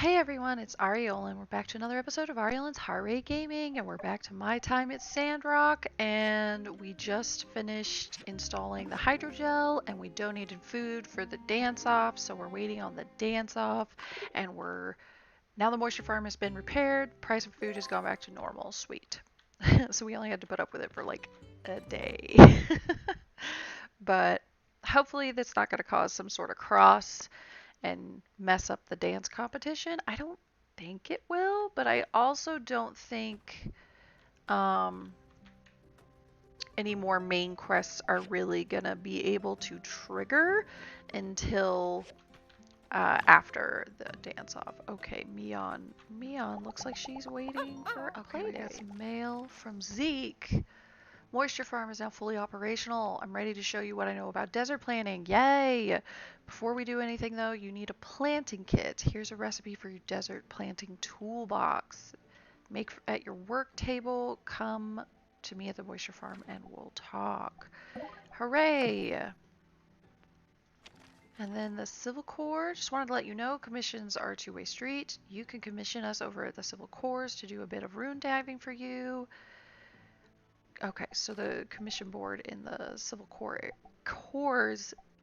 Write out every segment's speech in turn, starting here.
Hey everyone, it's Aureolin. We're back to another episode of Aureolin's Heartrate Gaming, and we're back to my time at Sandrock, and we just finished installing the hydrogel, and we donated food for the dance-off, so we're waiting on the dance-off, and now the moisture farm has been repaired, price of food has gone back to normal, sweet. So we only had to put up with it for like a day. But hopefully that's not going to cause some sort of cross and mess up the dance competition. I don't think it will, but I also don't think um, any more main quests are really gonna be able to trigger until after the dance off. Okay, Mion looks like she's waiting for. Okay, we got some mail from Zeke. Moisture farm is now fully operational. I'm ready to show you what I know about desert planting. Yay! Before we do anything though, you need a planting kit. Here's a recipe for your desert planting toolbox. Make at your work table, come to me at the moisture farm and we'll talk. Hooray! And then the Civil Corps, just wanted to let you know, commissions are a two-way street. You can commission us over at the Civil Corps to do a bit of rune diving for you. Okay, so the commission board in the Civil Corps'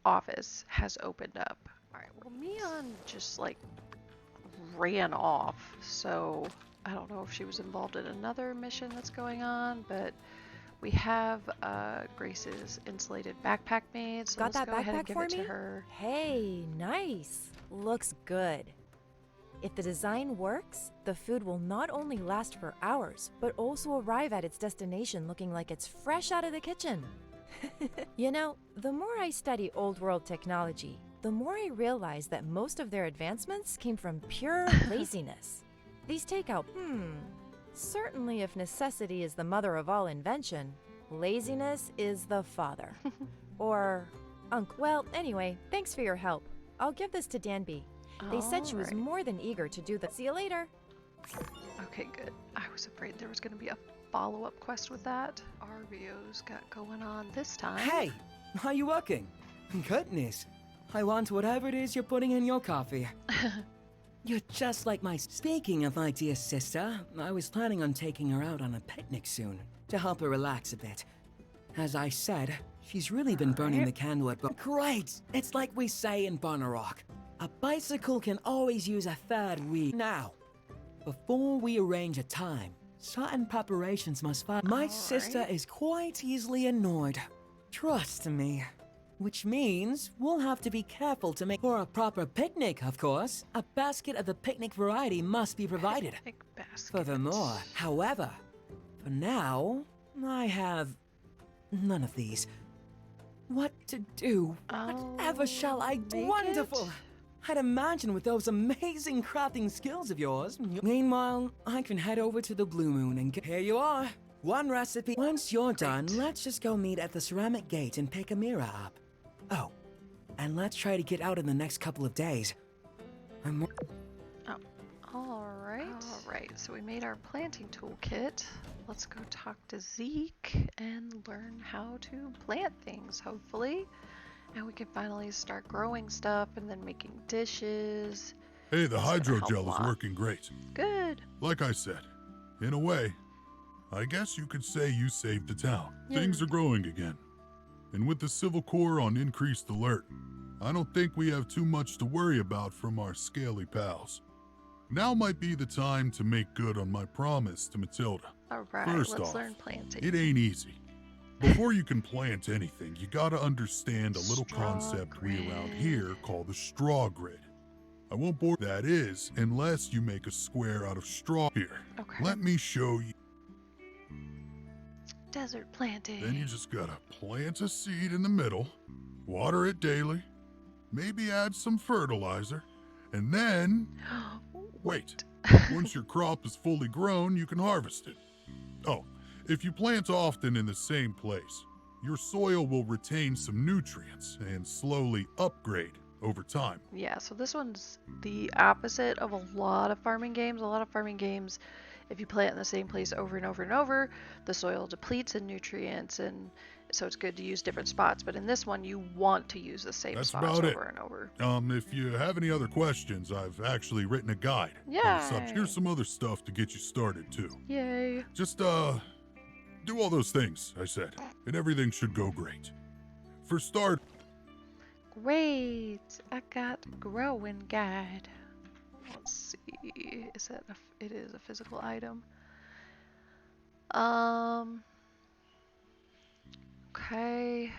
office has opened up. Alright, well, Mion just like ran off, so I don't know if she was involved in another mission that's going on, but we have Grace's insulated backpack made, so Got let's that go ahead and backpack give for it to me? her. Hey, nice. Looks good. If the design works, the food will not only last for hours, but also arrive at its destination looking like it's fresh out of the kitchen. You know, the more I study old world technology, the more I realize that most of their advancements came from pure laziness. These takeout, certainly if necessity is the mother of all invention, laziness is the father. Or, well, anyway, thanks for your help. I'll give this to Danby. They said she was more than eager to do that. See you later. Okay, good. I was afraid there was going to be a follow-up quest with that. Arvio's got going on this time. Hey, are you working? Goodness, I want whatever it is you're putting in your coffee. You're just like my... Speaking of my dear sister, I was planning on taking her out on a picnic soon to help her relax a bit. As I said, she's really been burning the candle at... Great! It's like we say in Bonnerock. A bicycle can always use a third wheel. Now, before we arrange a time, certain preparations must follow. My sister is quite easily annoyed. Trust me. Which means we'll have to be careful to make for a proper picnic, of course. A basket of the picnic variety must be provided. Picnic basket. Furthermore, however, for now, I have none of these. What to do? Whatever shall I do? Wonderful! I'd imagine with those amazing crafting skills of yours. Meanwhile, I can head over to the Blue Moon and get... Here you are! One recipe. Once you're done, let's just go meet at the ceramic gate and pick a mirror up. Oh, and let's try to get out in the next couple of days. Alright, so we made our planting toolkit. Let's go talk to Zeke and learn how to plant things, hopefully. And we can finally start growing stuff and then making dishes. Hey, the hydrogel is working great. Good. Like I said, in a way, I guess you could say you saved the town. Yeah. Things are growing again. And with the Civil Corps on increased alert, I don't think we have too much to worry about from our scaly pals. Now might be the time to make good on my promise to Matilda. Alright, First let's off, learn planting. it ain't easy. Before you can plant anything, you gotta understand a little Straw concept we around grid. here call the straw grid. I won't bore that is unless you make a square out of straw here. Okay. Let me show you. Desert planting. Then you just gotta plant a seed in the middle, water it daily, maybe add some fertilizer, and then wait. Once your crop is fully grown, you can harvest it. Oh, if you plant often in the same place, your soil will retain some nutrients and slowly upgrade over time. Yeah, so this one's the opposite of a lot of farming games. A lot of farming games, If you plant in the same place over and over and over, the soil depletes in nutrients, and so it's good to use different spots. But in this one, you want to use the same That's spots about it. over and over. If you have any other questions, I've actually written a guide on the subject. Here's some other stuff to get you started, too. Yay. Just, do all those things I said, and everything should go great. For start... Great. I got growing guide. Let's see. Is that it is a physical item. Okay.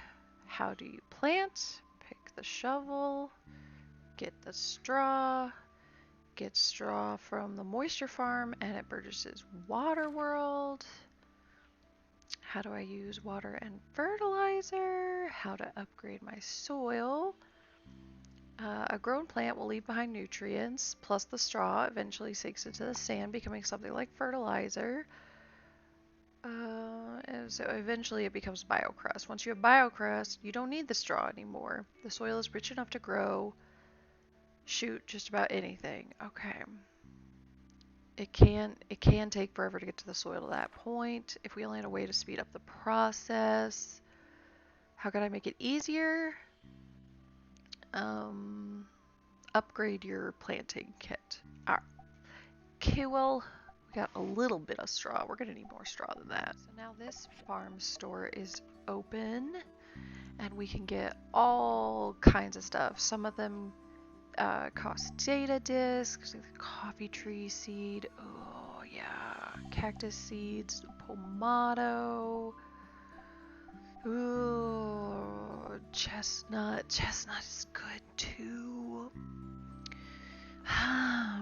How do you plant? Pick the shovel. Get the straw. Get straw from the moisture farm and at Burgess's Water World. How do I use water and fertilizer? How to upgrade my soil. A grown plant will leave behind nutrients, plus the straw eventually sinks into the sand, becoming something like fertilizer. And so eventually it becomes biocrust. Once you have biocrust, you don't need the straw anymore. The soil is rich enough to grow, shoot just about anything. Okay. It can take forever to get to the soil at that point. If we only had a way to speed up the process, how could I make it easier? Upgrade your planting kit. Alright. Okay, well, we got a little bit of straw. We're gonna need more straw than that. So now this farm store is open, and we can get all kinds of stuff. Some of them cost data discs, like the coffee tree seed. Oh yeah, cactus seeds, pomato. Ooh, chestnut. Chestnut is good too.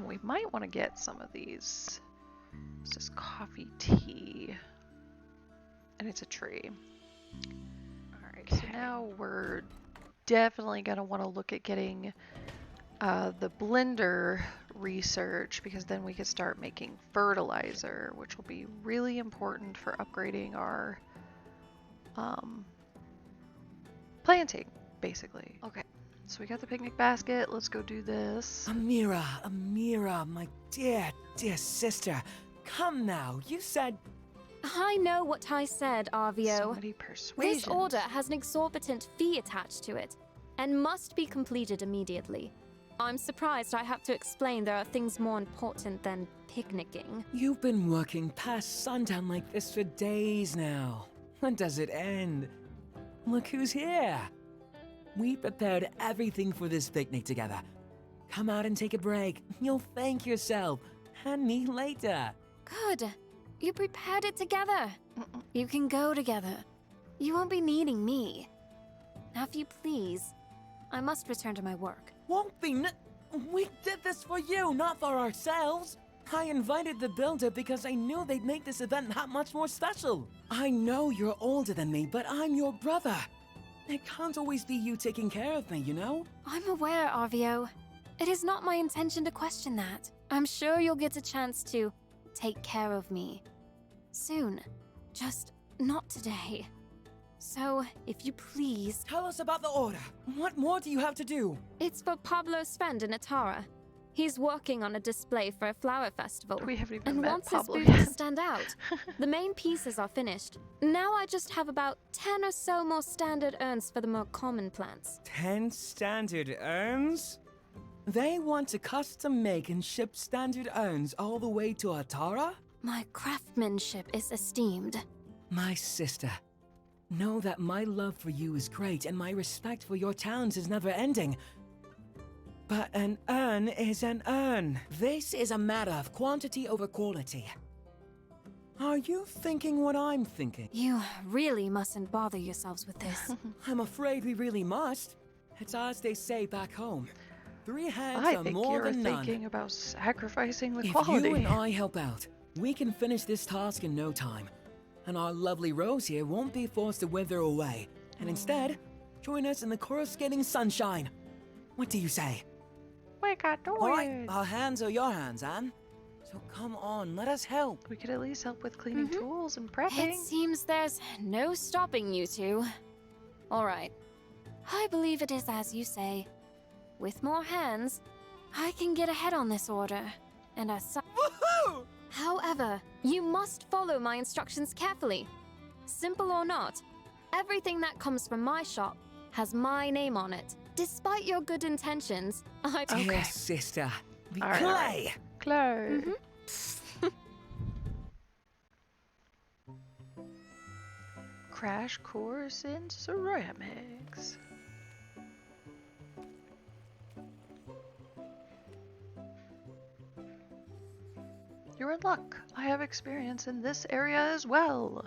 We might want to get some of these. It's just coffee tea. And it's a tree. Alright, so now we're definitely going to want to look at getting the blender research, because then we could start making fertilizer, which will be really important for upgrading our planting, basically. Okay, so we got the picnic basket. Let's go do this. Amira, my dear sister. Come now, you said... I know what I said, Arvio. So many persuasions. This order has an exorbitant fee attached to it, and must be completed immediately. I'm surprised I have to explain there are things more important than picnicking. You've been working past sundown like this for days now. When does it end? Look who's here. We prepared everything for this picnic together. Come out and take a break. You'll thank yourself. And me later. Good. You prepared it together. You can go together. You won't be needing me. Now, if you please, I must return to my work. Won't be We did this for you, not for ourselves. I invited the builder because I knew they'd make this event that much more special. I know you're older than me, but I'm your brother. It can't always be you taking care of me, you know? I'm aware, Arvio. It is not my intention to question that. I'm sure you'll get a chance to take care of me. Soon. Just not today. So, if you please... Tell us about the order. What more do you have to do? It's for Pablo's friend in Atara. He's working on a display for a flower festival. We haven't even and met wants Pablo his booth yet. to stand out. The main pieces are finished. Now I just have about 10 or so more standard urns for the more common plants. 10 standard urns? They want to custom make and ship standard urns all the way to Atara? My craftsmanship is esteemed. My sister, know that my love for you is great and my respect for your talents is never ending. But an urn is an urn. This is a matter of quantity over quality. Are you thinking what I'm thinking? You really mustn't bother yourselves with this. I'm afraid we really must. It's as they say back home. 3 hands I are think more you're than none. thinking about sacrificing the If quality. you and I help out, we can finish this task in no time. And our lovely Rose here won't be forced to wither away. And instead, join us in the coruscating sunshine. What do you say? We got doors. Alright, our hands are your hands, Anne. So come on, let us help. We could at least help with cleaning tools and prepping. It seems there's no stopping you two. All right. I believe it is as you say. With more hands, I can get ahead on this order. And as such... Woohoo! However, you must follow my instructions carefully. Simple or not, everything that comes from my shop has my name on it. Despite your good intentions, I... Dear Okay. sister, the All right, all right. clay. Clay. Crash course in ceramics. You're in luck. I have experience in this area as well.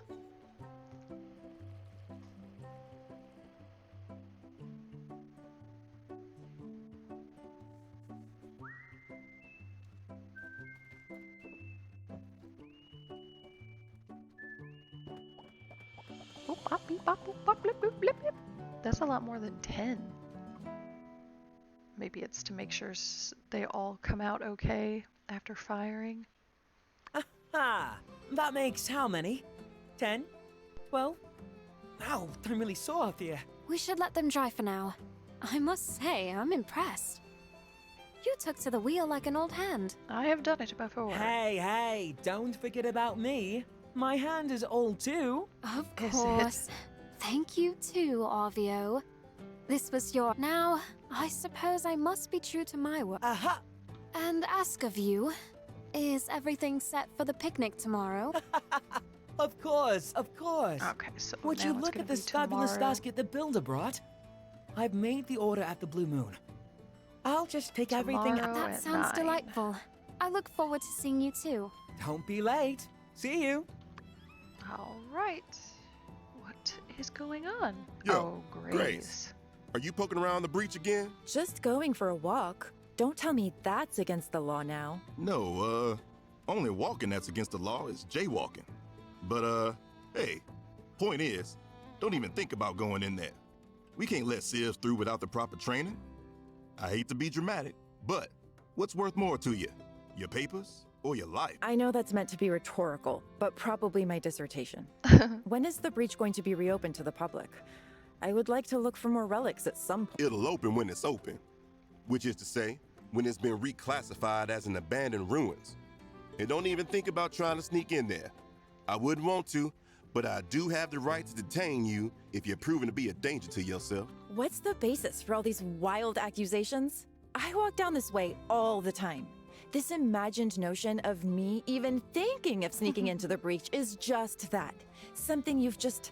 Boop, bop, beep, bop, boop, bop, blip, bloop, blip, blip. That's a lot more than 10. Maybe it's to make sure they all come out okay after firing. Ah, that makes how many? 10? 12? Ow, I'm really sore up here. We should let them dry for now. I must say, I'm impressed. You took to the wheel like an old hand. I have done it before. Hey, don't forget about me. My hand is old too. Of Is course. Thank you too, Arvio. This was your... Now, I suppose I must be true to my word. Aha! And ask of you, is everything set for the picnic tomorrow? Of course. Okay, so Would now you it's look gonna at this be fabulous tomorrow. basket the builder brought? I've made the order at the Blue Moon. I'll just pick everything up. Tomorrow. That at sounds 9. delightful. I look forward to seeing you too. Don't be late. See you. All right. What is going on? Yo, oh, Grace. Grace. Are you poking around the breach again? Just going for a walk. Don't tell me that's against the law now. No, only walking that's against the law is jaywalking. But, hey, point is, don't even think about going in there. We can't let Sieves through without the proper training. I hate to be dramatic, but what's worth more to you? Your papers or your life? I know that's meant to be rhetorical, but probably my dissertation. When is the breach going to be reopened to the public? I would like to look for more relics at some point. It'll open when it's open, which is to say, when it's been reclassified as an abandoned ruins. And don't even think about trying to sneak in there. I wouldn't want to, but I do have the right to detain you if you're proven to be a danger to yourself. What's the basis for all these wild accusations? I walk down this way all the time. This imagined notion of me even thinking of sneaking into the breach is just that. Something you've just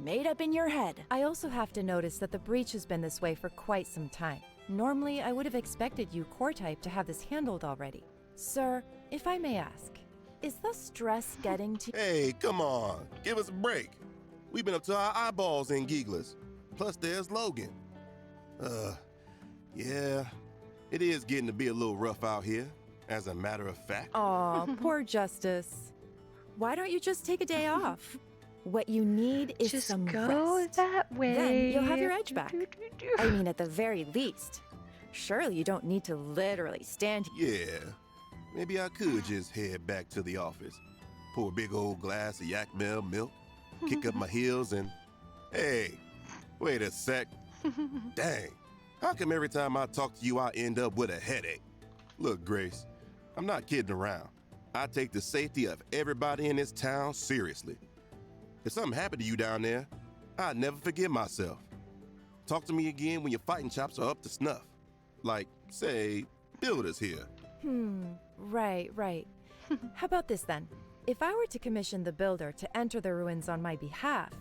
made up in your head. I also have to notice that the breach has been this way for quite some time. Normally, I would have expected you, core type, to have this handled already. Sir, if I may ask, is the stress getting to... Hey, come on, give us a break. We've been up to our eyeballs in Geeglers. Plus, there's Logan. Yeah, it is getting to be a little rough out here, as a matter of fact. Aw, poor Justice. Why don't you just take a day off? What you need is Just some go rest. that way. Then you'll have your edge back. I mean, at the very least. Surely you don't need to literally stand here. Yeah, maybe I could just head back to the office, pour a big old glass of yak milk, kick up my heels, and hey, wait a sec. Dang, how come every time I talk to you, I end up with a headache? Look, Grace, I'm not kidding around. I take the safety of everybody in this town seriously. If something happened to you down there, I'd never forgive myself. Talk to me again when your fighting chops are up to snuff. Like, say, builders here. Right. How about this then? If I were to commission the builder to enter the ruins on my behalf,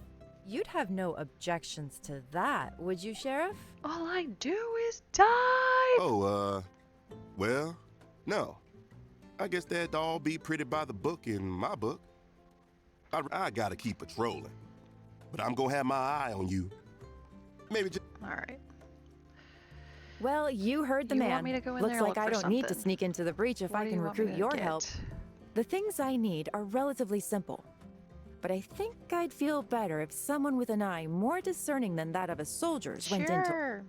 you'd have no objections to that, would you, Sheriff? All I do is die. Oh, well, no. I guess that'd all be pretty by the book in my book. I gotta keep patrolling. But I'm gonna have my eye on you. Maybe just... All right. Well, you heard the You man. want me to go in Looks there and like look I for don't need to something? sneak into the breach if What I do can you want me recruit to your get? help. The things I need are relatively simple. But I think I'd feel better if someone with an eye more discerning than that of a soldier's went into... Sure.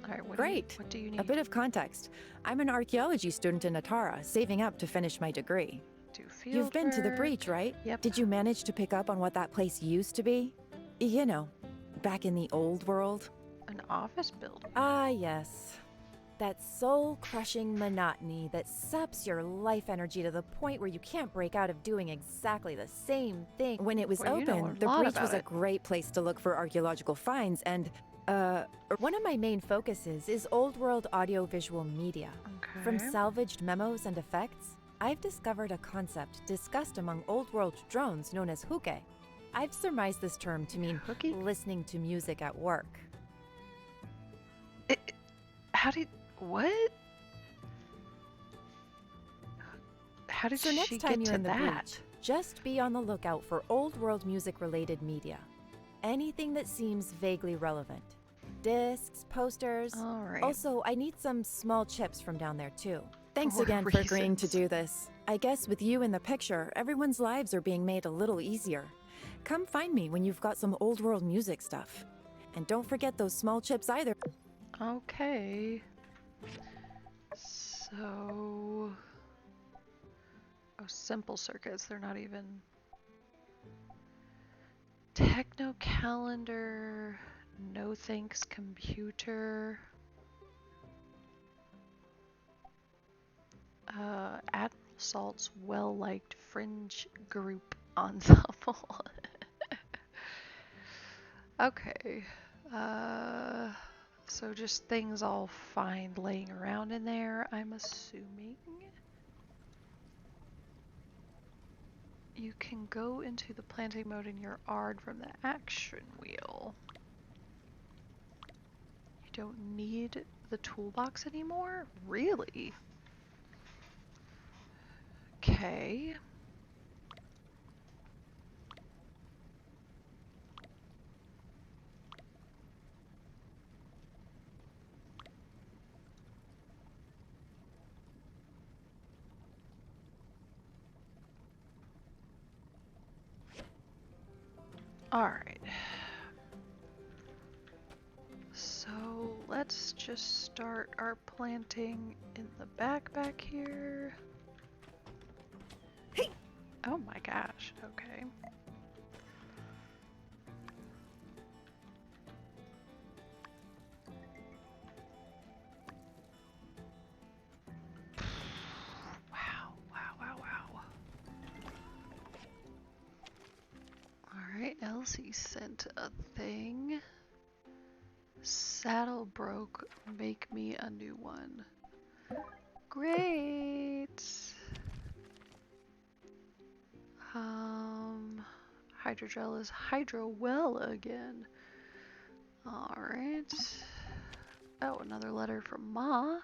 All right. Great. What do you need? A bit of context. I'm an archaeology student in Atara, saving up to finish my degree. Do field You've been to the work. breach, right? Yep. Did you manage to pick up on what that place used to be? You know, back in the old world. An office building. Ah, yes. That soul-crushing monotony that saps your life energy to the point where you can't break out of doing exactly the same thing. When it was Well, you know open, a the lot breach about was a it. great place to look for archaeological finds, and, one of my main focuses is old-world audiovisual media. From Okay. salvaged memos and effects, I've discovered a concept discussed among old-world drones known as huke. I've surmised this term to mean Hooky? listening to music at work. How did... What? How did So she next get time you're to in the that? breach, just be on the lookout for old-world music-related media. Anything that seems vaguely relevant. Discs, posters. Alright. Also, I need some small chips from down there too. Thanks For again for agreeing to reasons. do this. I guess with you in the picture, everyone's lives are being made a little easier. Come find me when you've got some old-world music stuff. And don't forget those small chips either. Okay. So... Oh, simple circuits. They're not even... Techno calendar. No thanks computer. Admiral Salt's well-liked fringe group ensemble. Okay. So just things I'll find laying around in there, I'm assuming. You can go into the planting mode in your ARD from the action wheel. You don't need the toolbox anymore? Really? Okay. Alright. So let's just start our planting in the back here. Oh my gosh, okay. Wow. Alright, Elsie sent a thing. Saddle broke, make me a new one. Great! Hydrogel is hydro well again. Alright. Oh, another letter from Ma.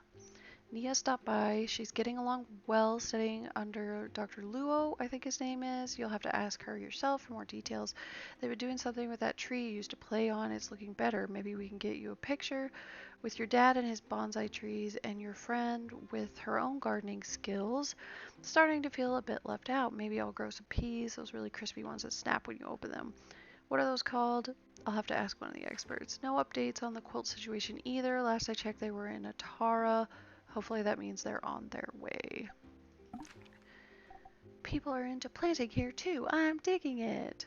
Nia stopped by. She's getting along well, studying under Dr. Luo, I think his name is. You'll have to ask her yourself for more details. They've been doing something with that tree you used to play on. It's looking better. Maybe we can get you a picture with your dad and his bonsai trees and your friend with her own gardening skills. Starting to feel a bit left out. Maybe I'll grow some peas, those really crispy ones that snap when you open them. What are those called? I'll have to ask one of the experts. No updates on the quilt situation either. Last I checked, they were in Atara. Hopefully that means they're on their way. People are into planting here too. I'm digging it.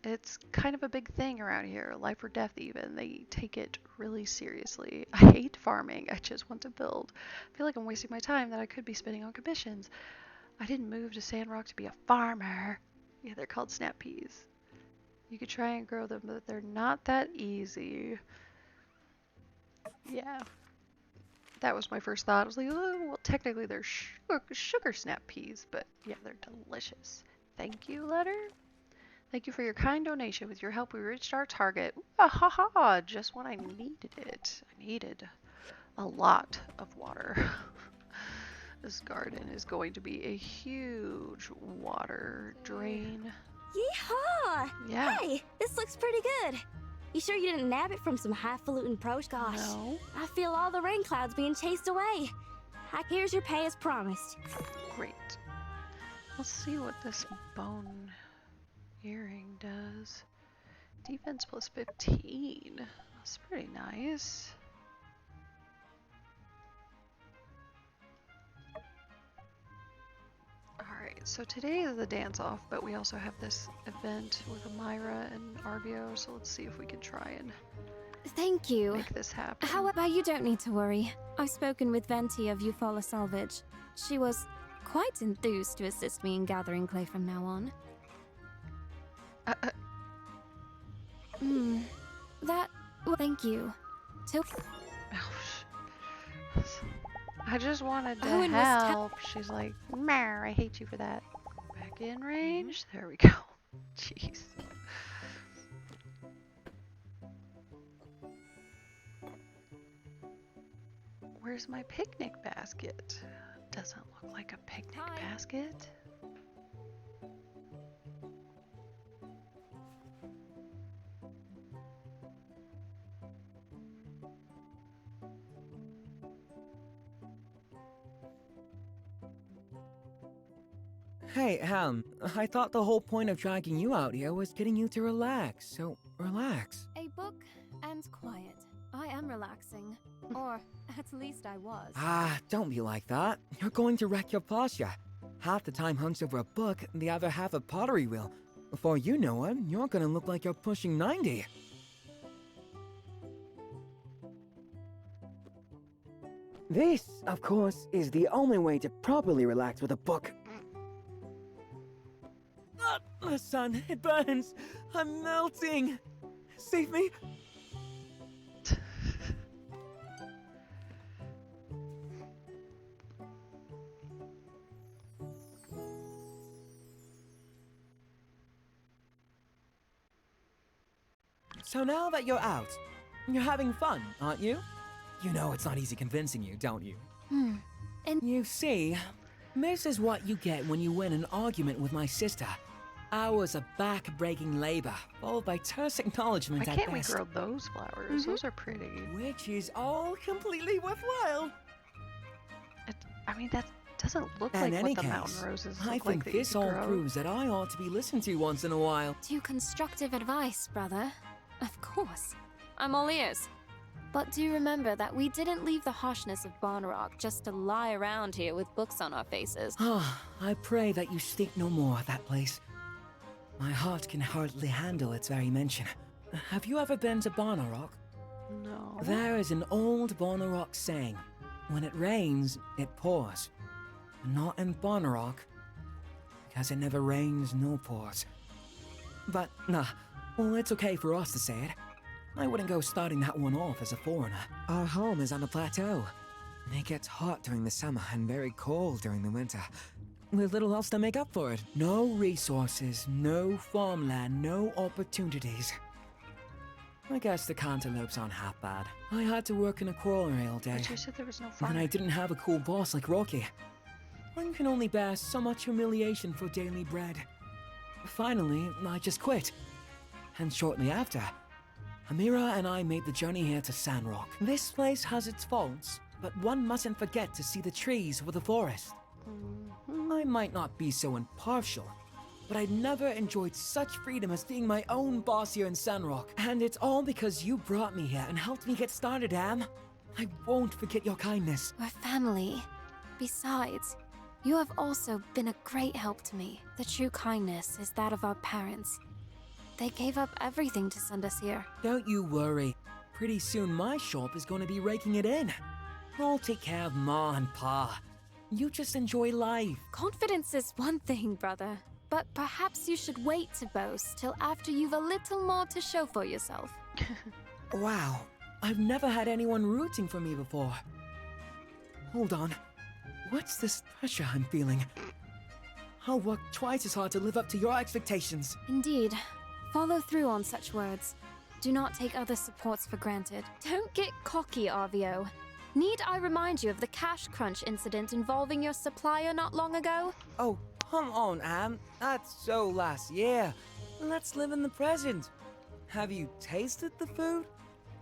It's kind of a big thing around here, life or death even. They take it really seriously. I hate farming. I just want to build. I feel like I'm wasting my time that I could be spending on commissions. I didn't move to Sandrock to be a farmer. Yeah, they're called snap peas. You could try and grow them, but they're not that easy. Yeah. That was my first thought. I was like, oh, well, technically they're sugar snap peas, but yeah, they're delicious. Thank you, letter. Thank you for your kind donation. With your help, we reached our target. Ooh, ah, ha ha! Just when I needed it. I needed a lot of water. This garden is going to be a huge water drain. Yeehaw! Yeah. Hey, this looks pretty good. You sure you didn't nab it from some highfalutin approach? Gosh, No. I feel all the rain clouds being chased away. Here's your pay as promised. Great. Let's see what this bone earring does. Defense plus 15. That's pretty nice. Alright, so today is the dance off, but we also have this event with Amira and Arvio, so let's see if we can try and Thank you. make this happen. However, you don't need to worry. I've spoken with Venti of Eufaula Salvage. She was quite enthused to assist me in gathering clay from now on. Well, thank you. Till I just wanted to Owen was help. She's like, Mer, I hate you for that. Back in range. There we go. Jeez. Where's my picnic basket? Doesn't look like a picnic Hi. basket. Hey, I thought the whole point of dragging you out here was getting you to relax, so relax. a book and quiet. I am relaxing. Or at least I was. Ah, don't be like that. You're going to wreck your posture. Half the time hunched over a book, the other half a pottery wheel. Before you know it, you're gonna look like you're pushing 90. This, of course, is the only way to properly relax with a book. The sun, it burns. I'm melting. Save me. So now that you're out, you're having fun, aren't you? You know it's not easy convincing you, don't you? And You see, this is what you get when you win an argument with my sister. Hours of back-breaking labor, followed by terse Why acknowledgement at can't we best. grow those flowers? Those are pretty. Which is all completely worthwhile. I mean, that doesn't look In like any what the case, mountain roses I look like think that you this could all grow. proves that I ought to be listened to once in a while. to constructive advice, brother. Of course. I'm all ears. But do remember that we didn't leave the harshness of Barnarock just to lie around here with books on our faces. Ah, I pray that you stink no more at that place. My heart can hardly handle its very mention. Have you ever been to Barnarock? No. There is an old Barnarock saying, when it rains, it pours. Not in Barnarock, because it never rains nor pours. But, nah, well, it's okay for us to say it. I wouldn't go starting that one off as a foreigner. Our home is on a plateau. It gets hot during the summer and very cold during the winter. With little else to make up for it. No resources, no farmland, no opportunities. I guess the cantaloupes aren't half bad. I had to work in a quarry all day. But you said there was no And farm. I didn't have a cool boss like Rocky. One can only bear so much humiliation for daily bread. Finally, I just quit. And shortly after, Amira and I made the journey here to Sandrock. This place has its faults, but one mustn't forget to see the trees for the forest. I might not be so impartial, but I'd never enjoyed such freedom as being my own boss here in Sandrock. And it's all because you brought me here and helped me get started, Am. I won't forget your kindness. We're family. Besides, you have also been a great help to me. The true kindness is that of our parents. They gave up everything to send us here. Don't you worry. Pretty soon my shop is going to be raking it in. I'll take care of Ma and Pa. You just enjoy life. Confidence is one thing, brother. But perhaps you should wait to boast till after you've a little more to show for yourself. Wow, I've never had anyone rooting for me before. Hold on. What's this pressure I'm feeling? I'll work twice as hard to live up to your expectations. Indeed. Follow through on such words. Do not take other supports for granted. Don't get cocky, Arvio. Need I remind you of the cash crunch incident involving your supplier not long ago? Oh, come on, Am. That's so last year. Let's live in the present. Have you tasted the food?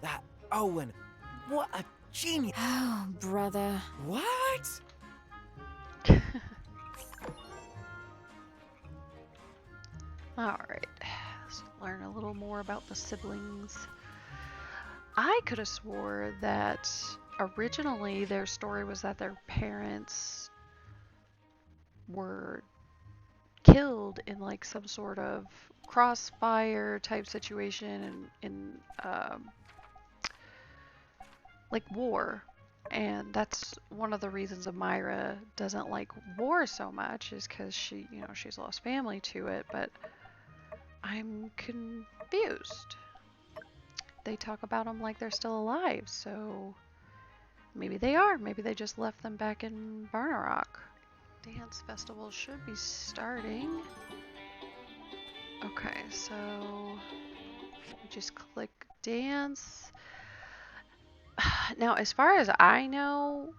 That Owen, what a genius. Oh, brother. What? Alright, let's learn a little more about the siblings. I could have swore that originally their story was that their parents were killed in like some sort of crossfire type situation in like war. And that's one of the reasons Amira doesn't like war so much is because she's lost family to it, but I'm confused. They talk about them like they're still alive, so maybe they are. Maybe they just left them back in Barnarock. Dance festival should be starting. Okay, so we just click dance. Now, as far as I know,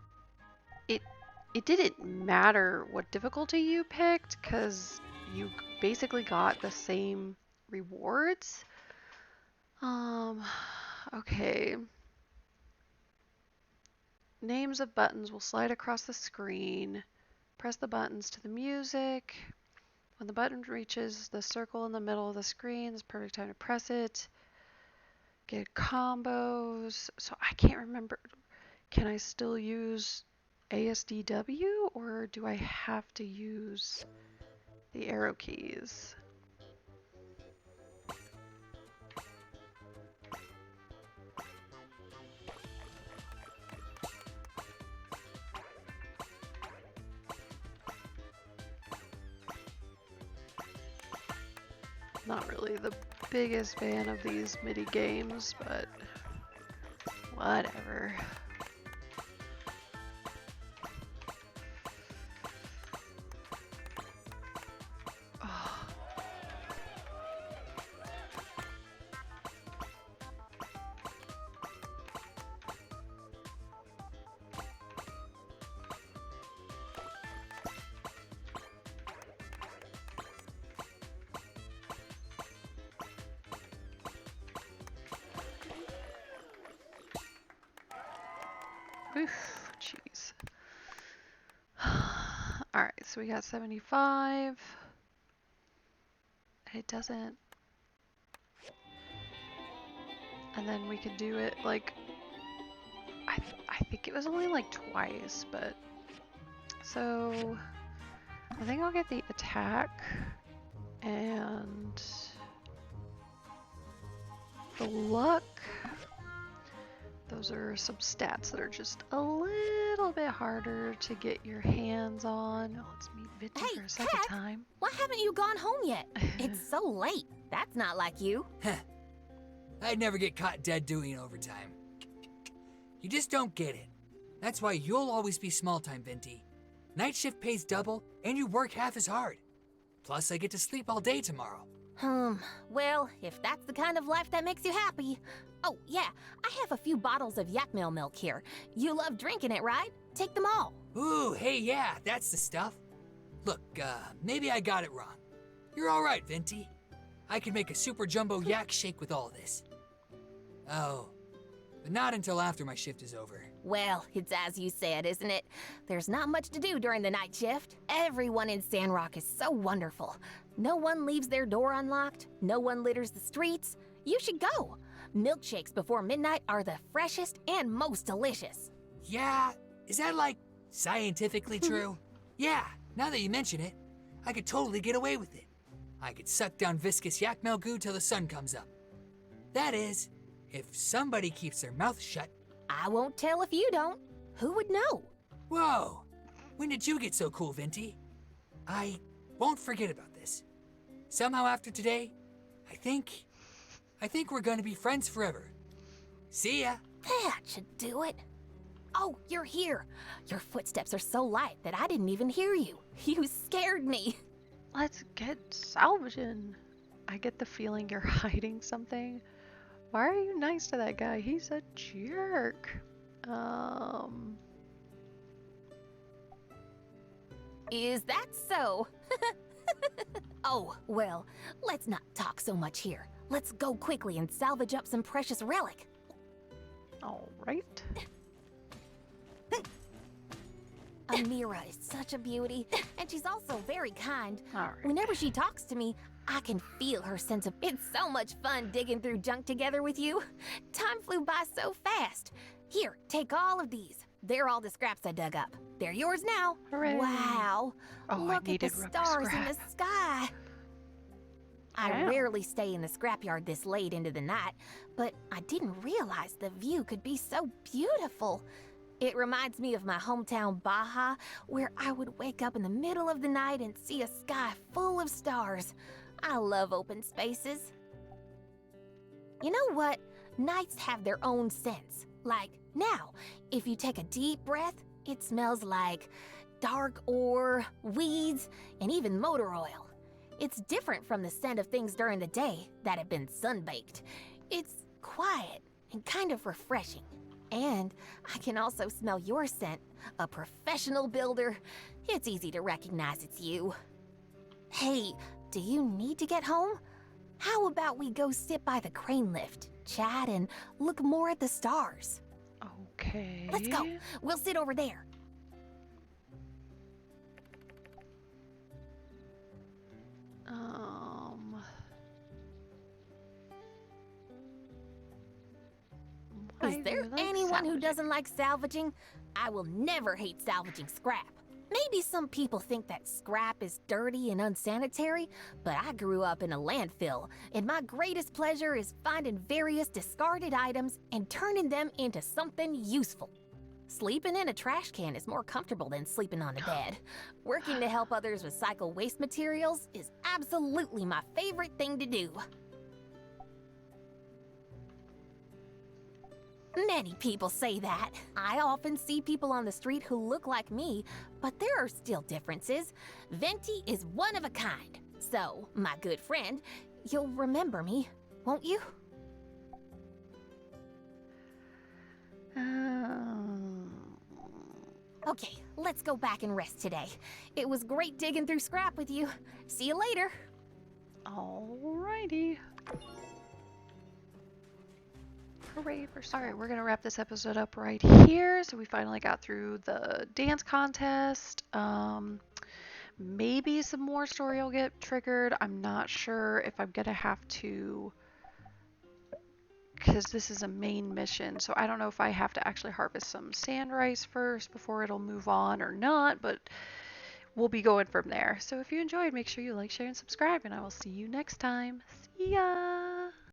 it didn't matter what difficulty you picked because you basically got the same rewards. Okay. Names of buttons will slide across the screen. Press the buttons to the music. When the button reaches the circle in the middle of the screen, it's the perfect time to press it. Get combos. So I can't remember. Can I still use ASDW or do I have to use the arrow keys? Not really the biggest fan of these MIDI games, but whatever. Oh. Oof, jeez. Alright, so we got 75. It doesn't. And then we could do it like. I think it was only like twice, but. So. I think I'll get the attack. And. The luck. Those are some stats that are just a little bit harder to get your hands on. Oh, let's meet Vinty for a second Heck, time. Why haven't you gone home yet? It's so late. That's not like you. I'd never get caught dead doing overtime. You just don't get it. That's why you'll always be small time, Vinty. Night shift pays double, and you work half as hard. Plus, I get to sleep all day tomorrow. Well, if that's the kind of life that makes you happy. Oh, yeah, I have a few bottles of yak milk here. You love drinking it, right? Take them all. Ooh, hey, yeah, that's the stuff. Look, maybe I got it wrong. You're all right, Vinty. I can make a super jumbo yak shake with all this. Oh, but not until after my shift is over. Well, it's as you said, isn't it? There's not much to do during the night shift. Everyone in Sandrock is so wonderful. No one leaves their door unlocked. No one litters the streets. You should go. Milkshakes before midnight are the freshest and most delicious. Yeah, is that like scientifically true? Yeah, now that you mention it, I could totally get away with it. I could suck down viscous yak milk goo till the sun comes up. That is, if somebody keeps their mouth shut. I won't tell if you don't. Who would know? Whoa, when did you get so cool, Vinty? I won't forget about this. Somehow after today, I think we're gonna be friends forever. See ya. That should do it. Oh, you're here. Your footsteps are so light that I didn't even hear you. You scared me. Let's get salvaging. I get the feeling you're hiding something. Why are you nice to that guy? He's a jerk. Is that so? Oh, well, let's not talk so much here. Let's go quickly and salvage up some precious relic. All right. Amira is such a beauty, and she's also very kind. All right. Whenever she talks to me, I can feel her sense of it's so much fun digging through junk together with you. Time flew by so fast. Here, take all of these. They're all the scraps I dug up. They're yours now. Hooray. Wow. Oh, I Look at the needed stars in the scrap. sky. I Damn. rarely stay in the scrapyard this late into the night, but I didn't realize the view could be so beautiful. It reminds me of my hometown Baja, where I would wake up in the middle of the night and see a sky full of stars. I love open spaces. You know what? Nights have their own scents. Like now, if you take a deep breath, it smells like dark ore, weeds, and even motor oil. It's different from the scent of things during the day that have been sunbaked. It's quiet and kind of refreshing. And I can also smell your scent, a professional builder. It's easy to recognize it's you. Hey, do you need to get home? How about we go sit by the crane lift, chat, and look more at the stars? Okay. Let's go. We'll sit over there. Why Is there do you like anyone who salvaging? doesn't like salvaging? I will never hate salvaging scrap. Maybe some people think that scrap is dirty and unsanitary, but I grew up in a landfill, and my greatest pleasure is finding various discarded items and turning them into something useful. Sleeping in a trash can is more comfortable than sleeping on a bed. Working to help others recycle waste materials is absolutely my favorite thing to do. Many people say that. I often see people on the street who look like me, but there are still differences. Venti is one of a kind. So, my good friend, you'll remember me, won't you? Okay, let's go back and rest today. It was great digging through scrap with you. See you later. Alrighty. Hooray for school. Alright, we're going to wrap this episode up right here. So we finally got through the dance contest. Maybe some more story will get triggered. I'm not sure if I'm going to have to, because this is a main mission. So I don't know if I have to actually harvest some sand rice first before it'll move on or not. But we'll be going from there. So if you enjoyed, make sure you like, share, and subscribe. And I will see you next time. See ya!